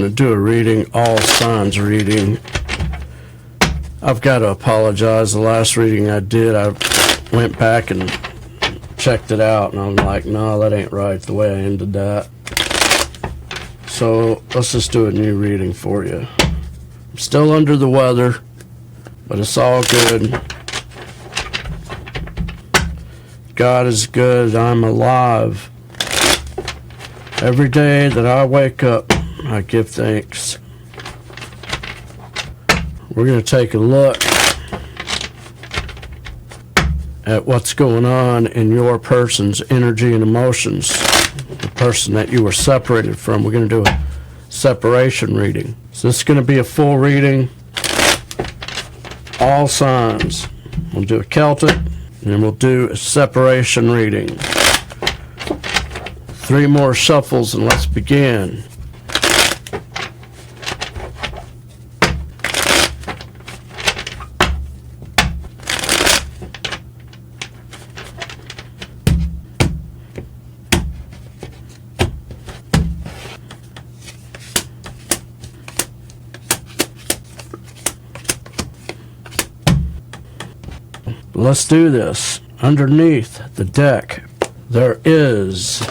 going to do a reading, all signs reading. I've got to apologize. The last reading I did, I went back and checked it out, and I'm like, no, that ain't right the way I ended that. So let's just do a new reading for you. I'm still under the weather, but it's all good. God is good. I'm alive. Every day that I wake up, I give thanks. We're going to take a look at what's going on in your person's energy and emotions. The person that you were separated from. We're going to do a separation reading. So this is going to be a full reading. All signs. We'll do a Celtic, and then we'll do a separation reading. 3 more shuffles, and let's begin. Let's do this. Underneath the deck, there is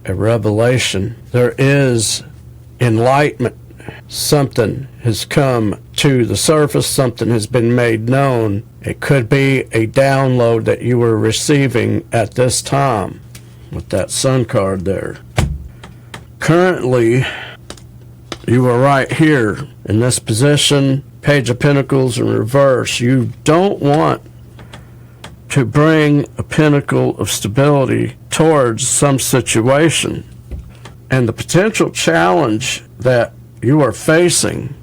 a revelation. There is enlightenment. Something has come to the surface. Something has been made known. It could be a download that you were receiving at this time with that Sun card there. Currently, you are right here in this position, Page of Pentacles in reverse. You don't want to bring a pinnacle of stability towards some situation. And the potential challenge that you are facing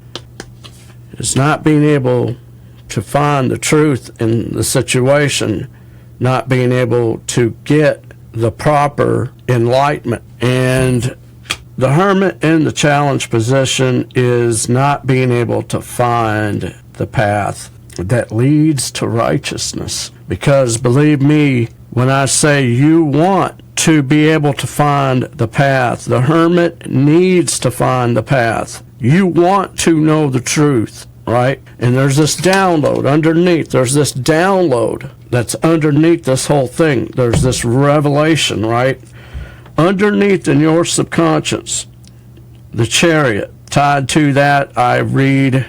is not being able to find the truth in the situation, not being able to get the proper enlightenment. And the Hermit in the challenge position is not being able to find the path that leads to righteousness. Because believe me, when I say you want to be able to find the path, the Hermit needs to find the path. You want to know the truth, right? And there's this download underneath. There's this download that's underneath this whole thing. There's this revelation, right? Underneath in your subconscious, the Chariot. Tied to that, I read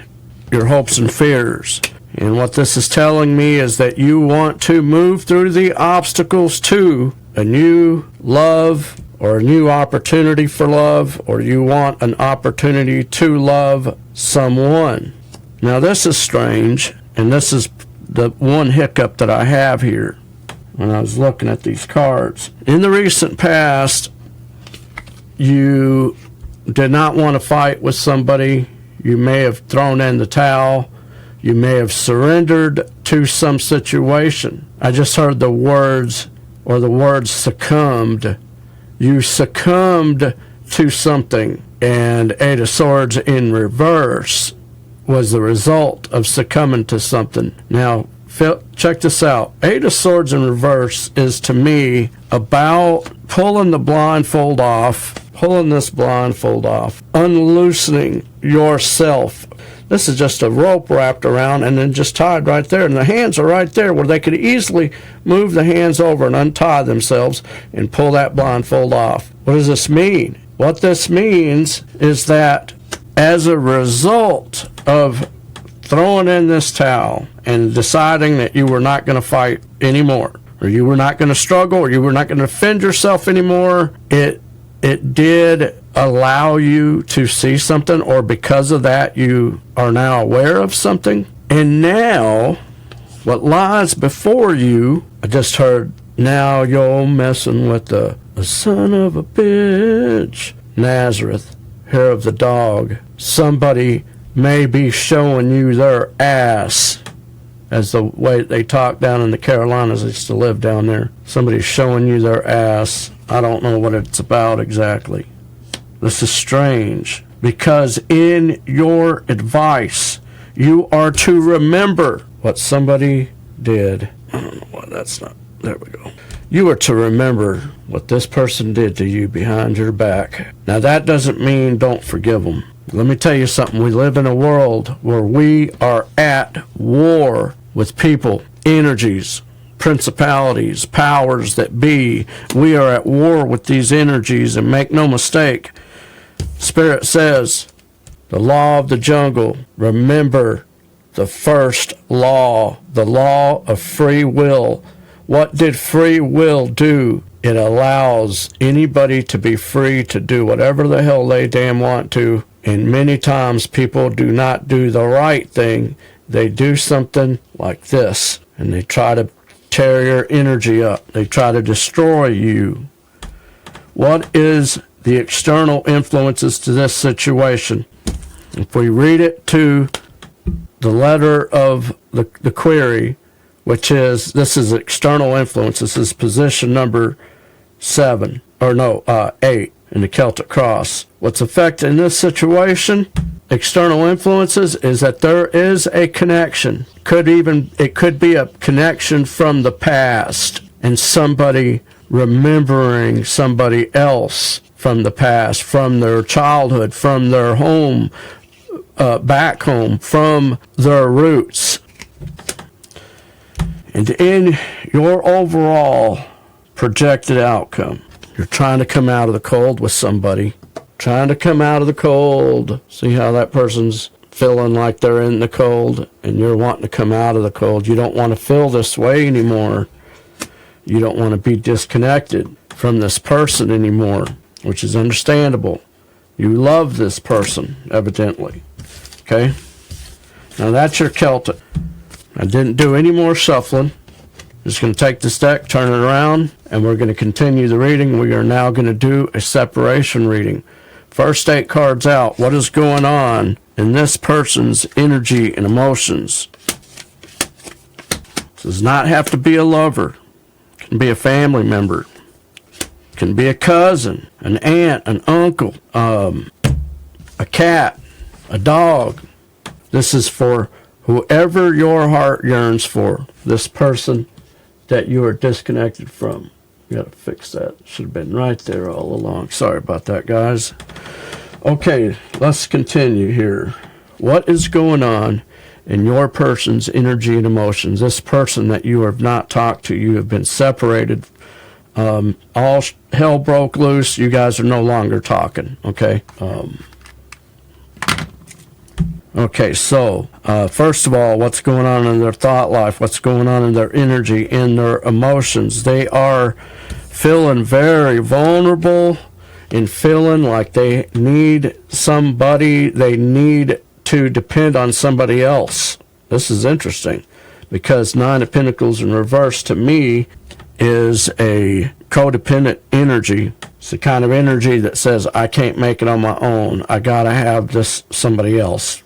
your hopes and fears. And what this is telling me is that you want to move through the obstacles to a new love or a new opportunity for love, or you want an opportunity to love someone. Now this is strange, and this is the one hiccup that I have here when I was looking at these cards. In the recent past, you did not want to fight with somebody. You may have thrown in the towel. You may have surrendered to some situation. I just heard the words, or the word succumbed. You succumbed to something. And 8 of Swords in reverse was the result of succumbing to something. Now, check this out. 8 of Swords in reverse is, to me, about pulling the blindfold off, pulling this blindfold off, unloosening yourself. This is just a rope wrapped around and then just tied right there. And the hands are right there where they could easily move the hands over and untie themselves and pull that blindfold off. What does this mean? What this means is that as a result of throwing in this towel and deciding that you were not going to fight anymore, or you were not going to struggle, or you were not going to defend yourself anymore, it did allow you to see something, or because of that you are now aware of something. And now what lies before you, I just heard, now you're messing with the son of a bitch. Nazareth, hair of the dog. Somebody may be showing you their ass, as the way they talk down in the Carolinas. I used to live down there. Somebody's showing you their ass. I don't know what it's about exactly. This is strange, because in your advice, you are to remember what somebody did. I don't know why that's not. There we go. You are to remember what this person did to you behind your back. Now, that doesn't mean don't forgive them. Let me tell you something. We live in a world where we are at war with people, energies, principalities, powers that be. We are at war with these energies, and make no mistake, Spirit says, the law of the jungle, remember the first law, the law of free will. What did free will do? It allows anybody to be free to do whatever the hell they damn want to. And many times people do not do the right thing. They do something like this, and they try to tear your energy up. They try to destroy you. What is the external influences to this situation? If we read it to the letter of the query, which is, this is external influence. This is position number 8 in the Celtic cross. What's affecting this situation, external influences, is that there is a connection. It could be a connection from the past, and somebody remembering somebody else from the past, from their childhood, from their home, back home, from their roots. And in your overall projected outcome, you're trying to come out of the cold with somebody. Trying to come out of the cold. See how that person's feeling like they're in the cold, and you're wanting to come out of the cold. You don't want to feel this way anymore. You don't want to be disconnected from this person anymore, which is understandable. You love this person, evidently. Okay? Now that's your Celtic. I didn't do any more shuffling. Just going to take this deck, turn it around, and we're going to continue the reading. We are now going to do a separation reading. First 8 cards out. What is going on in this person's energy and emotions? It does not have to be a lover. It can be a family member. It can be a cousin, an aunt, an uncle, a cat, a dog. This is for whoever your heart yearns for, this person that you are disconnected from. You got to fix that. Should have been right there all along. Sorry about that, guys. Okay, let's continue here. What is going on in your person's energy and emotions? This person that you have not talked to, you have been separated. All hell broke loose. You guys are no longer talking, okay? Okay, so first of all, what's going on in their thought life? What's going on in their energy, in their emotions? They are feeling very vulnerable and feeling like they need somebody. They need to depend on somebody else. This is interesting because 9 of Pentacles in reverse to me is a codependent energy. It's the kind of energy that says, I can't make it on my own. I got to have this somebody else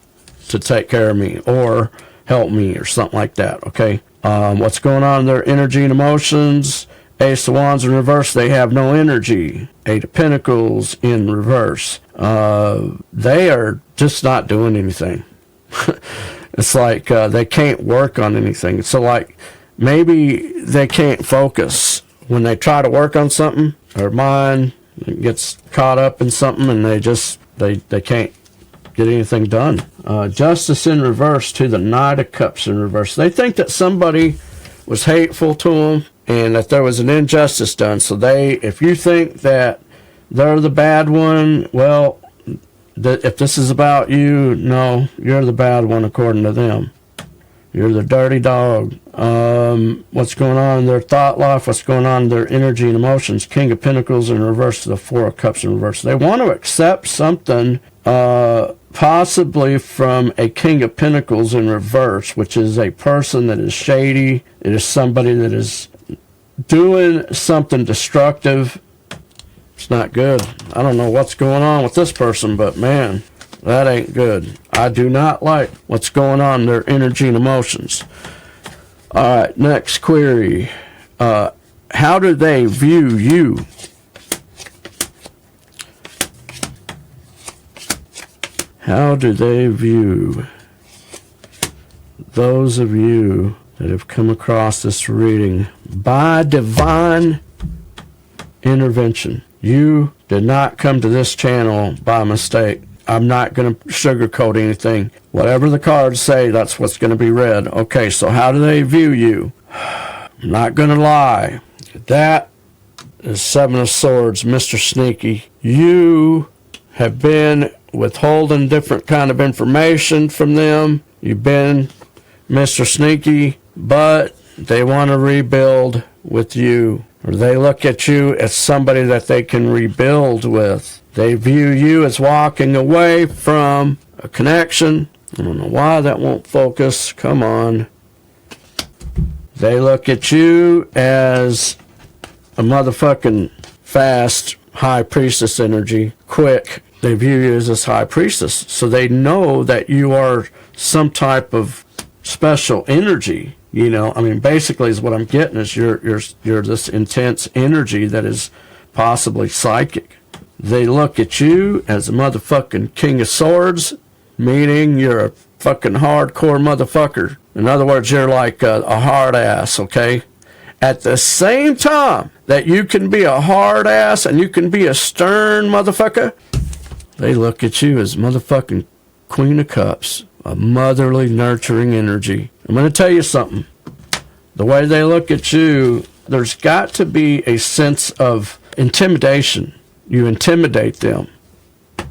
to take care of me or help me or something like that, okay? What's going on in their energy and emotions? Ace of Wands in reverse, they have no energy. 8 of Pentacles in reverse. They are just not doing anything. It's like they can't work on anything. So like maybe they can't focus. When they try to work on something, their mind gets caught up in something and they can't get anything done. Justice in reverse to the Knight of Cups in reverse. They think that somebody was hateful to them and that there was an injustice done. So if you think that they're the bad one, well, if this is about you, no, you're the bad one according to them. You're the dirty dog. What's going on in their thought life? What's going on in their energy and emotions? King of Pentacles in reverse to the 4 of Cups in reverse. They want to accept something possibly from a King of Pentacles in reverse, which is a person that is shady. It is somebody that is doing something destructive. It's not good. I don't know what's going on with this person, but man, that ain't good. I do not like what's going on in their energy and emotions. All right, next query. How do they view you? How do they view those of you that have come across this reading by divine intervention? You did not come to this channel by mistake. I'm not going to sugarcoat anything. Whatever the cards say, that's what's going to be read. Okay, so how do they view you? I'm not going to lie. That is Seven of Swords, Mr. Sneaky. You have been withholding different kind of information from them. You've been Mr. Sneaky, but they want to rebuild with you. Or they look at you as somebody that they can rebuild with. They view you as walking away from a connection. I don't know why that won't focus. Come on. They look at you as a motherfucking fast high priestess energy. Quick. They view you as this high priestess. So they know that you are some type of special energy. You know, I mean, basically is what I'm getting is you're this intense energy that is possibly psychic. They look at you as a motherfucking King of Swords, meaning you're a fucking hardcore motherfucker. In other words, you're like a hard ass, okay? At the same time that you can be a hard ass and you can be a stern motherfucker, they look at you as motherfucking Queen of Cups, a motherly, nurturing energy. I'm going to tell you something. The way they look at you, there's got to be a sense of intimidation. You intimidate them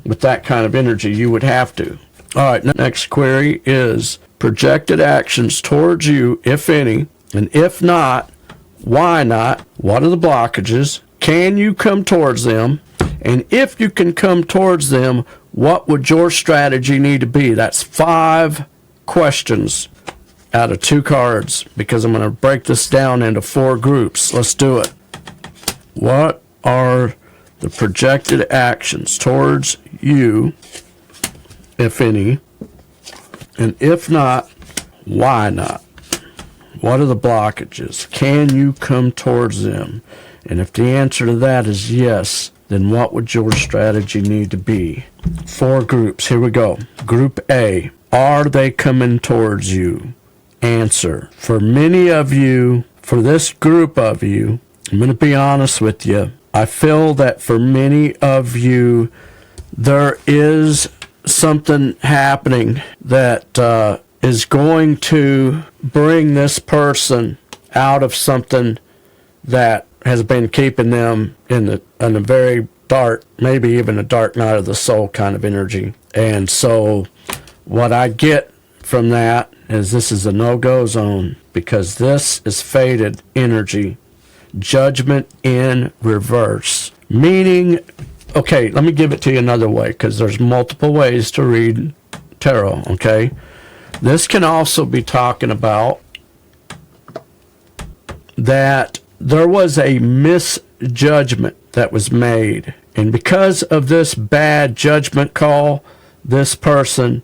with that kind of energy. You would have to. All right, next query is projected actions towards you, if any, and if not, why not? What are the blockages? Can you come towards them? And if you can come towards them, what would your strategy need to be? That's 5 questions out of 2 cards, because I'm going to break this down into 4 groups. Let's do it. What are the projected actions towards you, if any? And if not, why not? What are the blockages? Can you come towards them? And if the answer to that is yes, then what would your strategy need to be? 4 groups. Here we go. Group A. Are they coming towards you? Answer. For many of you, for this group of you, I'm going to be honest with you. I feel that for many of you, there is something happening that is going to bring this person out of something that has been keeping them in a very dark, maybe even a dark night of the soul kind of energy. And so what I get from that is this is a no-go zone, because this is faded energy. Judgment in reverse. Meaning, okay, let me give it to you another way, because there's multiple ways to read tarot, okay? This can also be talking about that there was a misjudgment that was made. And because of this bad judgment call, this person,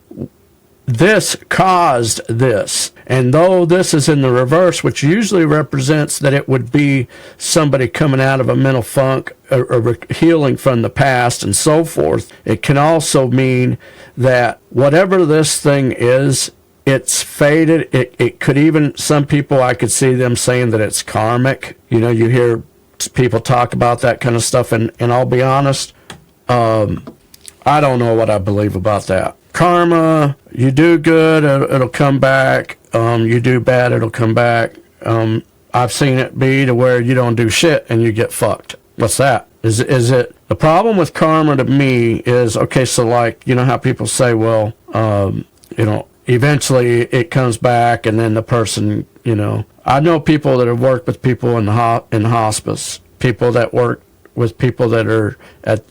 this caused this. And though this is in the reverse, which usually represents that it would be somebody coming out of a mental funk or healing from the past and so forth, it can also mean that whatever this thing is, it's faded. It could even, some people, I could see them saying that it's karmic. You know, you hear people talk about that kind of stuff, and I'll be honest, I don't know what I believe about that. Karma, you do good, it'll come back. You do bad, it'll come back. I've seen it be to where you don't do shit and you get fucked. What's that? Is it the problem with karma to me is, okay, so like, you know how people say, well, you know, eventually it comes back, and then the person, you know, I know people that have worked with people in hospice, people that work with people that are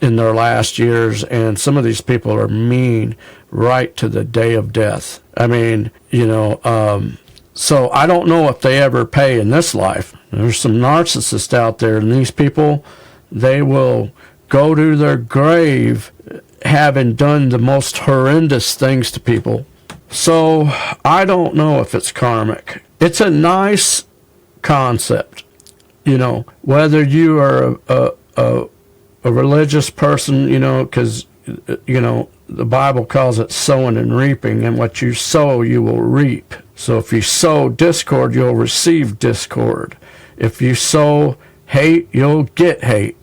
in their last years, and some of these people are mean right to the day of death. I mean, you know, so I don't know if they ever pay in this life. There's some narcissists out there, and these people, they will go to their grave having done the most horrendous things to people. So I don't know if it's karmic. It's a nice concept, you know, whether you are a religious person, you know, because, you know, the Bible calls it sowing and reaping, and what you sow, you will reap. So if you sow discord, you'll receive discord. If you sow hate, you'll get hate.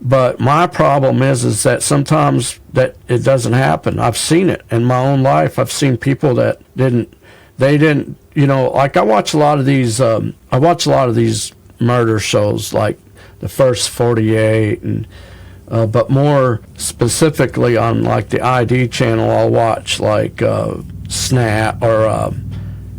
But my problem is that sometimes that it doesn't happen. I've seen it in my own life. I've seen people that didn't, like I watch a lot of these murder shows, like the First 48, and but more specifically on like the ID channel, I'll watch like Snap or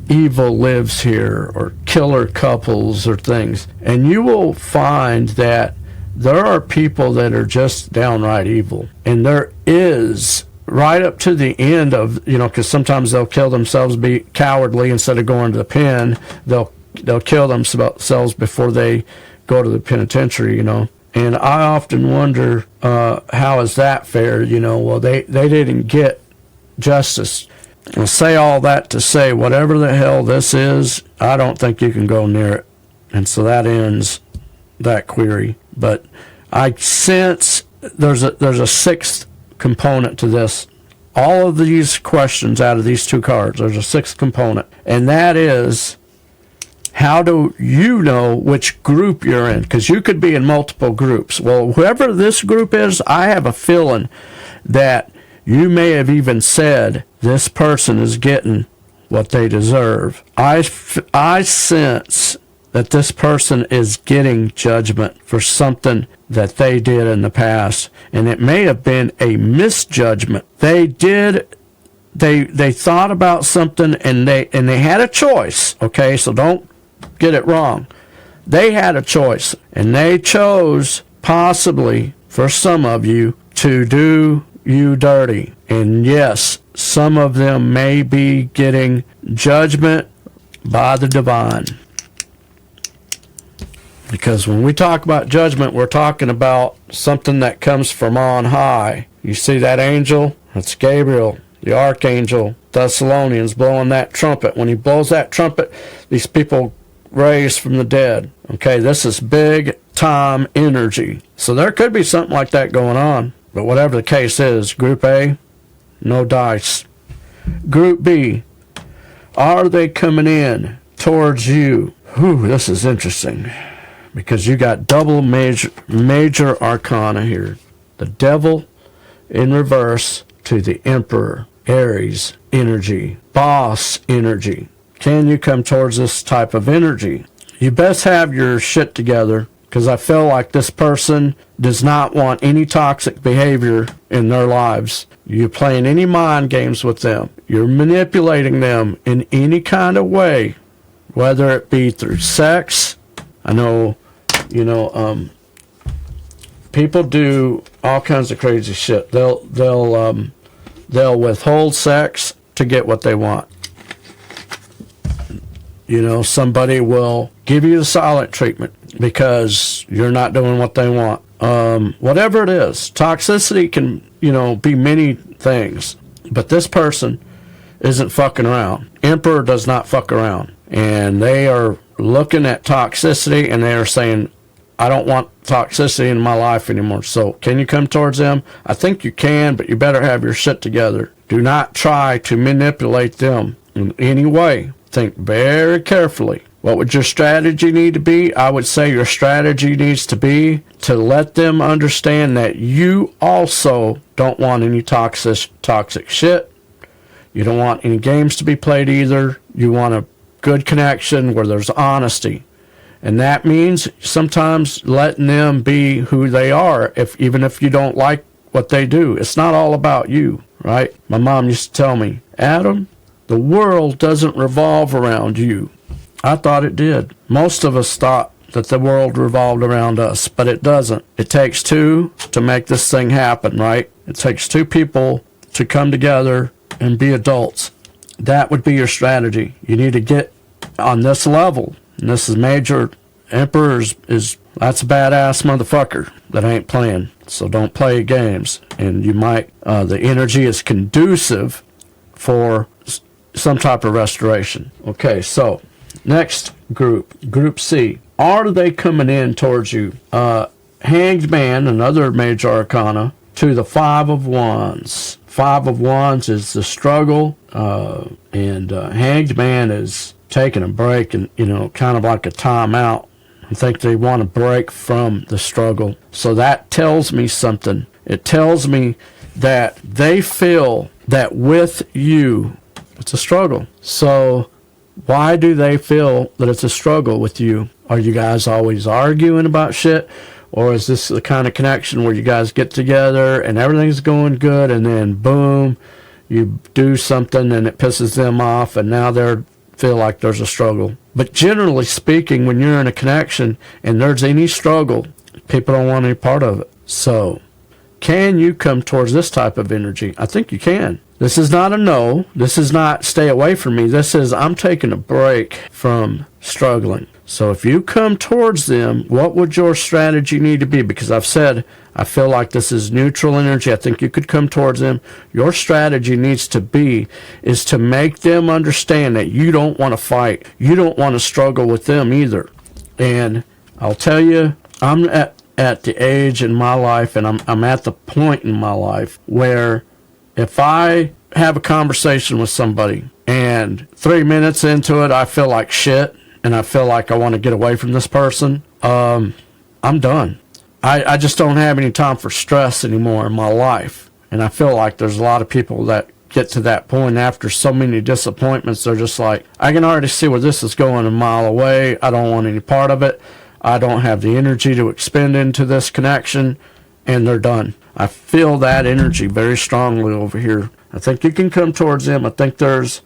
Evil Lives Here or Killer Couples or things, and you will find that there are people that are just downright evil, and there is right up to the end of, because sometimes they'll kill themselves, be cowardly, instead of going to the pen, they'll kill themselves before they go to the penitentiary, And I often wonder, how is that fair? Well, they didn't get justice. I'll say all that to say, whatever the hell this is, I don't think you can go near it. And so that ends that query. But I sense there's a sixth component to this. All of these questions out of these two cards, there's a sixth component. And that is, how do you know which group you're in? Because you could be in multiple groups. Well, whoever this group is, I have a feeling that you may have even said, this person is getting what they deserve. I sense that this person is getting judgment for something that they did in the past. And it may have been a misjudgment. They thought about something and they had a choice. Okay, so don't get it wrong. They had a choice, and they chose, possibly for some of you, to do you dirty. And yes, some of them may be getting judgment by the divine. Because when we talk about judgment, we're talking about something that comes from on high. You see that angel? That's Gabriel, the archangel, Thessalonians, blowing that trumpet. When he blows that trumpet, these people raised from the dead. Okay, this is big time energy. So there could be something like that going on. But whatever the case is, Group A, no dice. Group B, are they coming in towards you? Whew, this is interesting. Because you got double major arcana here. The devil in reverse to the emperor, Aries energy, boss energy. Can you come towards this type of energy? You best have your shit together, because I feel like this person does not want any toxic behavior in their lives. You're playing any mind games with them. You're manipulating them in any kind of way, whether it be through sex. I know, people do all kinds of crazy shit. They'll withhold sex to get what they want. Somebody will give you the silent treatment because you're not doing what they want. Whatever it is, toxicity can, be many things. But this person isn't fucking around. Emperor does not fuck around. And they are looking at toxicity and they are saying, I don't want toxicity in my life anymore. So can you come towards them? I think you can, but you better have your shit together. Do not try to manipulate them in any way. Think very carefully. What would your strategy need to be? I would say your strategy needs to be to let them understand that you also don't want any toxic shit. You don't want any games to be played either. You want a good connection where there's honesty. And that means sometimes letting them be who they are, even if you don't like what they do. It's not all about you, right? My mom used to tell me, Adam, the world doesn't revolve around you. I thought it did. Most of us thought that the world revolved around us, but it doesn't. It takes two to make this thing happen, right? It takes two people to come together and be adults. That would be your strategy. You need to get on this level. And this is major. Emperor that's a badass motherfucker that ain't playing. So don't play games. And you might, the energy is conducive for some type of restoration. Okay, so next group C. Are they coming in towards you? Hanged Man, another major arcana, to the Five of Wands. Five of Wands is the struggle, and Hanged Man is taking a break and, kind of like a timeout. I think they want to break from the struggle. So that tells me something. It tells me that they feel that with you, it's a struggle. So why do they feel that it's a struggle with you? Are you guys always arguing about shit? Or is this the kind of connection where you guys get together and everything's going good, and then boom, you do something and it pisses them off, and now they feel like there's a struggle? But generally speaking, when you're in a connection and there's any struggle, people don't want any part of it. So can you come towards this type of energy? I think you can. This is not a no. This is not stay away from me. This is I'm taking a break from struggling. So if you come towards them, what would your strategy need to be? Because I've said, I feel like this is neutral energy. I think you could come towards them. Your strategy needs to be is to make them understand that you don't want to fight. You don't want to struggle with them either. And I'll tell you, I'm at the age in my life, and I'm at the point in my life where if I have a conversation with somebody and 3 minutes into it, I feel like shit, and I feel like I want to get away from this person, I'm done. I just don't have any time for stress anymore in my life. And I feel like there's a lot of people that get to that point after so many disappointments. They're just like, I can already see where this is going a mile away. I don't want any part of it. I don't have the energy to expend into this connection, and they're done. I feel that energy very strongly over here. I think you can come towards them. I think there's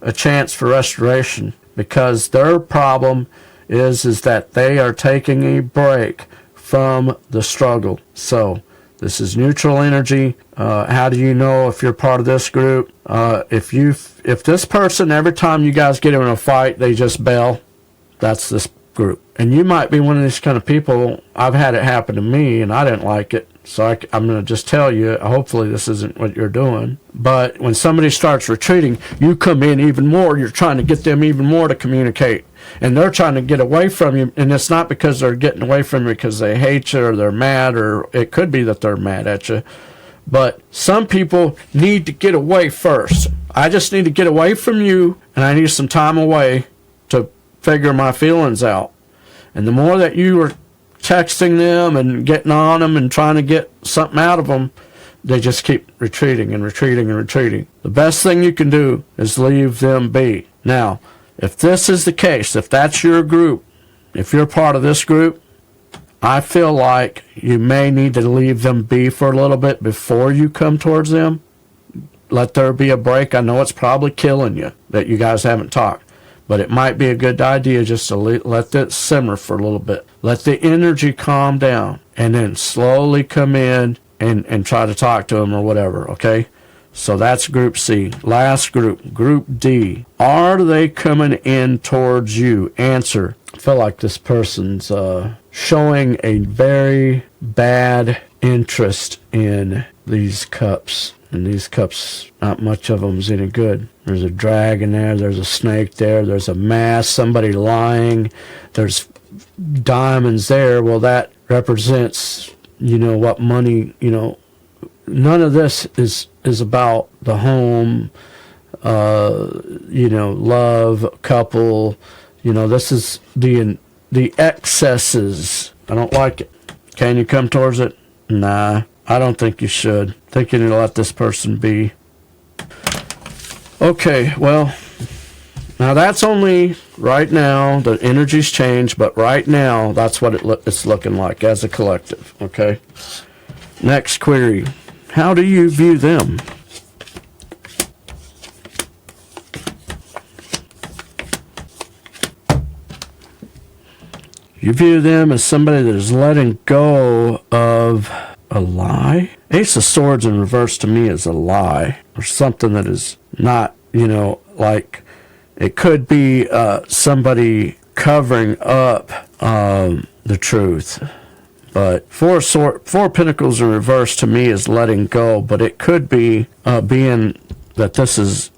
a chance for restoration, because their problem is that they are taking a break from the struggle. So this is neutral energy. How do you know if you're part of this group? If this person, every time you guys get in a fight, they just bail, that's this group. And you might be one of these kind of people. I've had it happen to me, and I didn't like it. So I'm going to just tell you, hopefully this isn't what you're doing. But when somebody starts retreating, you come in even more. You're trying to get them even more to communicate. And they're trying to get away from you. And it's not because they're getting away from you because they hate you or they're mad, or it could be that they're mad at you. But some people need to get away first. I just need to get away from you, and I need some time away to figure my feelings out. And the more that you are texting them and getting on them and trying to get something out of them, they just keep retreating and retreating and retreating. The best thing you can do is leave them be. Now, if this is the case, if that's your group, if you're part of this group, I feel like you may need to leave them be for a little bit before you come towards them. Let there be a break. I know it's probably killing you that you guys haven't talked, but it might be a good idea just to let that simmer for a little bit. Let the energy calm down, and then slowly come in and try to talk to them or whatever, okay? So that's Group C. Last group, Group D. Are they coming in towards you? Answer. I feel like this person's showing a very bad interest in these cups. And these cups, not much of them is any good. There's a dragon there. There's a snake there. There's a mask, somebody lying. There's diamonds there. Well, that represents, what money, none of this is about the home, love, couple. This is the excesses. I don't like it. Can you come towards it? Nah, I don't think you should. I think you need to let this person be. Okay, well, now that's only right now. The energy's changed, but right now, that's what it's looking like as a collective, okay? Next query. How do you view them? You view them as somebody that is letting go of a lie? Ace of Swords in reverse to me is a lie, or something that is not, like it could be somebody covering up the truth. But Four Pentacles in reverse to me is letting go, but it could be being that this is,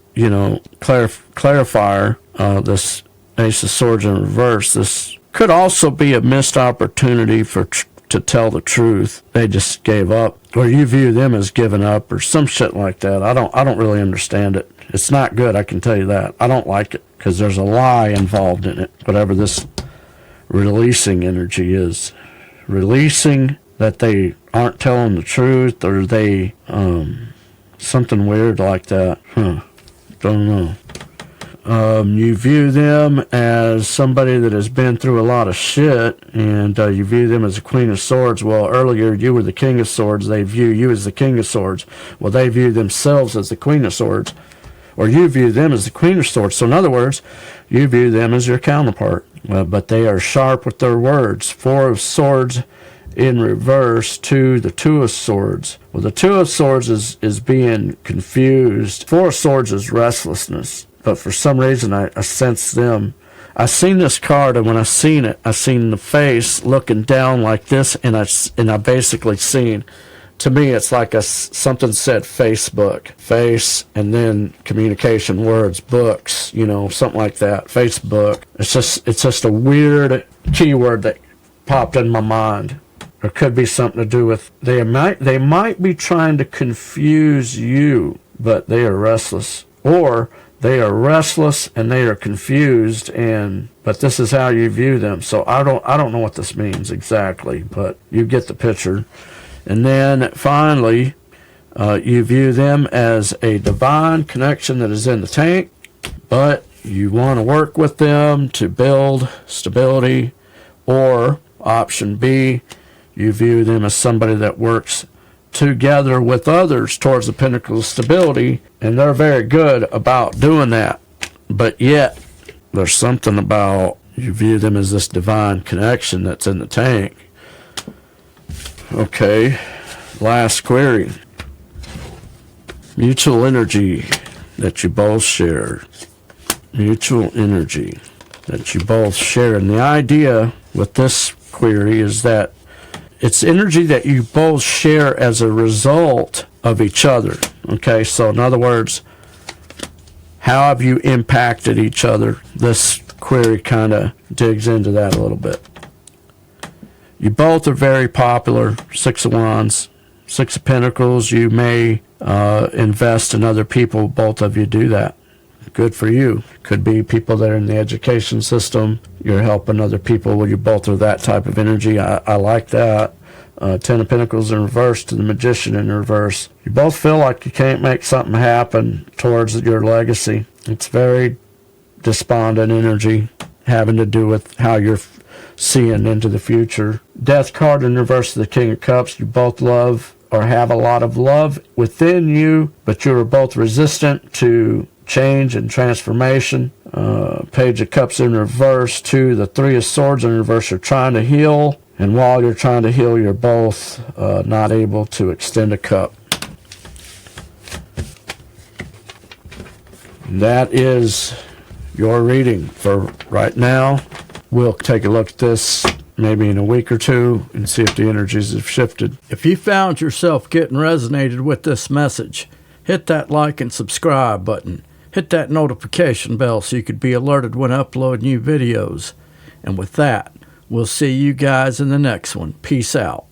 clarifier, this Ace of Swords in reverse. This could also be a missed opportunity to tell the truth. They just gave up, or you view them as giving up, or some shit like that. I don't really understand it. It's not good, I can tell you that. I don't like it because there's a lie involved in it. Whatever this releasing energy is. Releasing that they aren't telling the truth, or they, something weird like that. Don't know. You view them as somebody that has been through a lot of shit, and you view them as the Queen of Swords. Well, earlier you were the King of Swords. They view you as the King of Swords. Well, they view themselves as the Queen of Swords, or you view them as the Queen of Swords. So in other words, you view them as your counterpart. But they are sharp with their words. Four of Swords in reverse to the Two of Swords. Well, the Two of Swords is being confused. Four of Swords is restlessness. But for some reason, I sense them. I seen this card, and when I seen it, I seen the face looking down like this, and I basically seen, to me, it's like something said Facebook, face, and then communication words, books, you know, something like that, Facebook. It's just a weird keyword that popped in my mind. Or could be something to do with, they might be trying to confuse you, but they are restless. Or they are restless and they are confused, but this is how you view them. So I don't know what this means exactly, but you get the picture. And then finally, you view them as a divine connection that is in the tank, but you want to work with them to build stability. Or option B, you view them as somebody that works together with others towards the pinnacle of stability, and they're very good about doing that. But yet, there's something about you view them as this divine connection that's in the tank. Okay, last query. Mutual energy that you both share. Mutual energy that you both share. And the idea with this query is that it's energy that you both share as a result of each other. Okay, so in other words, how have you impacted each other? This query kind of digs into that a little bit. You both are very popular. Six of Wands, Six of Pentacles. You may invest in other people. Both of you do that. Good for you. Could be people that are in the education system. You're helping other people. Well, you both are that type of energy. I like that. Ten of Pentacles in reverse to the Magician in reverse. You both feel like you can't make something happen towards your legacy. It's very despondent energy, having to do with how you're seeing into the future. Death card in reverse to the King of Cups. You both love or have a lot of love within you, but you are both resistant to change and transformation. Page of Cups in reverse to the Three of Swords in reverse. You're trying to heal, and while you're trying to heal, you're both not able to extend a cup. That is your reading for right now. We'll take a look at this maybe in a week or two and see if the energies have shifted. If you found yourself getting resonated with this message, hit that like and subscribe button. Hit that notification bell so you could be alerted when I upload new videos. And with that, we'll see you guys in the next one. Peace out.